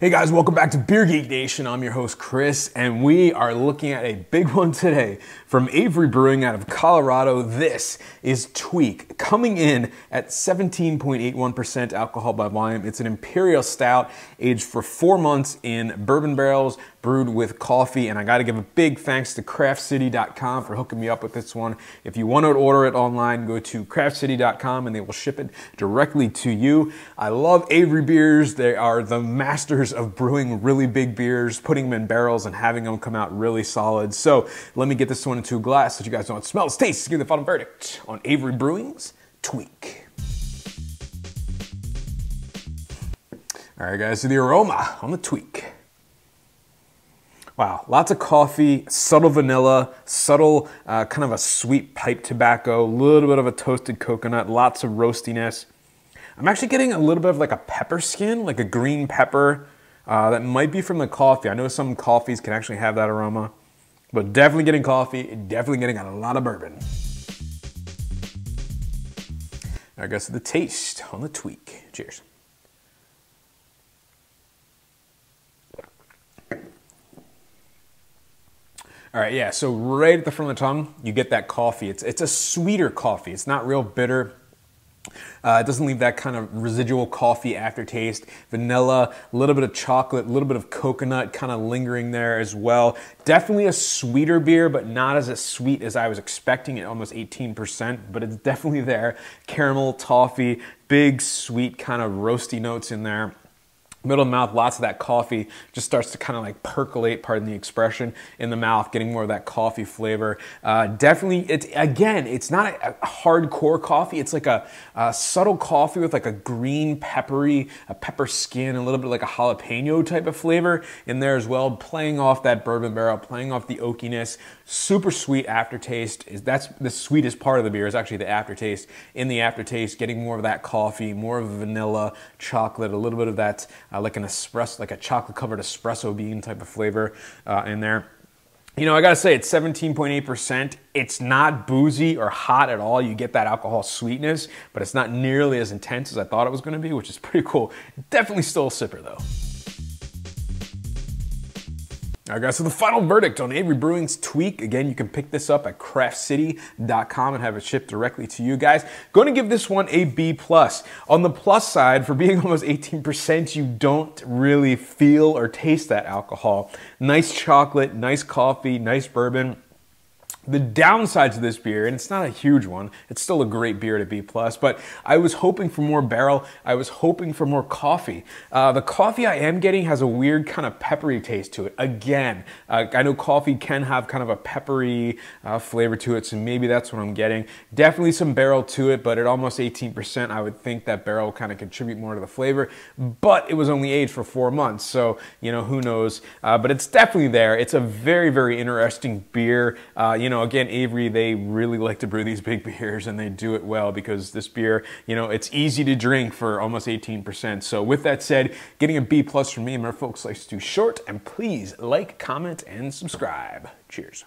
Hey guys, welcome back to Beer Geek Nation. I'm your host Chris, and we are looking at a big one today from Avery Brewing out of Colorado. This is Tweak, coming in at 17.81% alcohol by volume. It's an imperial stout aged for 4 months in bourbon barrels, brewed with coffee, and I got to give a big thanks to craftcity.com for hooking me up with this one. If you want to order it online, go to craftcity.com and they will ship it directly to you. I love Avery beers. They are the masters of brewing really big beers, putting them in barrels and having them come out really solid. So let me get this one into a glass so you guys know it smells, tastes, give the final verdict on Avery Brewing's Tweak. All right guys, so the aroma on the Tweak. Wow, lots of coffee, subtle vanilla, subtle kind of a sweet pipe tobacco, a little bit of a toasted coconut, lots of roastiness. I'm actually getting a little bit of like a pepper skin, like a green pepper that might be from the coffee. I know some coffees can actually have that aroma, but definitely getting coffee, definitely getting a lot of bourbon. I guess the taste on the Tweak. Cheers. All right, yeah, so right at the front of the tongue, you get that coffee. It's a sweeter coffee. It's not real bitter. It doesn't leave that kind of residual coffee aftertaste. Vanilla, a little bit of chocolate, a little bit of coconut kind of lingering there as well. Definitely a sweeter beer, but not as sweet as I was expecting at almost 18%, but it's definitely there. Caramel, toffee, big, sweet kind of roasty notes in there. Middle of the mouth, lots of that coffee just starts to kind of like percolate, pardon the expression, in the mouth, getting more of that coffee flavor. Definitely, it's not a hardcore coffee. It's like a subtle coffee with like a green peppery, a pepper skin, a little bit like a jalapeno type of flavor in there as well, playing off that bourbon barrel, playing off the oakiness. Super sweet aftertaste. That's the sweetest part of the beer is actually the aftertaste. In the aftertaste, getting more of that coffee, more of vanilla, chocolate, a little bit of that like an espresso, like a chocolate covered espresso bean type of flavor in there. You know, I gotta say, it's 17.8%. It's not boozy or hot at all. You get that alcohol sweetness, but it's not nearly as intense as I thought it was gonna be, which is pretty cool. Definitely still a sipper though. All right guys, so the final verdict on Avery Brewing's Tweak. Again, you can pick this up at craftcity.com and have it shipped directly to you guys. Going to give this one a B+. On the plus side, for being almost 18%, you don't really feel or taste that alcohol. Nice chocolate, nice coffee, nice bourbon. The downsides of this beer, and it's not a huge one, it's still a great beer to B+, but I was hoping for more barrel, I was hoping for more coffee. The coffee I am getting has a weird kind of peppery taste to it. Again, I know coffee can have kind of a peppery flavor to it, so maybe that's what I'm getting. Definitely some barrel to it, but at almost 18%, I would think that barrel kind of contribute more to the flavor, but it was only aged for 4 months, so, you know, who knows. But it's definitely there. It's a very, very interesting beer. You know, again, Avery, they really like to brew these big beers and they do it well because this beer, you know, it's easy to drink for almost 18%. So with that said, getting a B+ from me and my folks likes to short, and please like, comment, and subscribe. Cheers.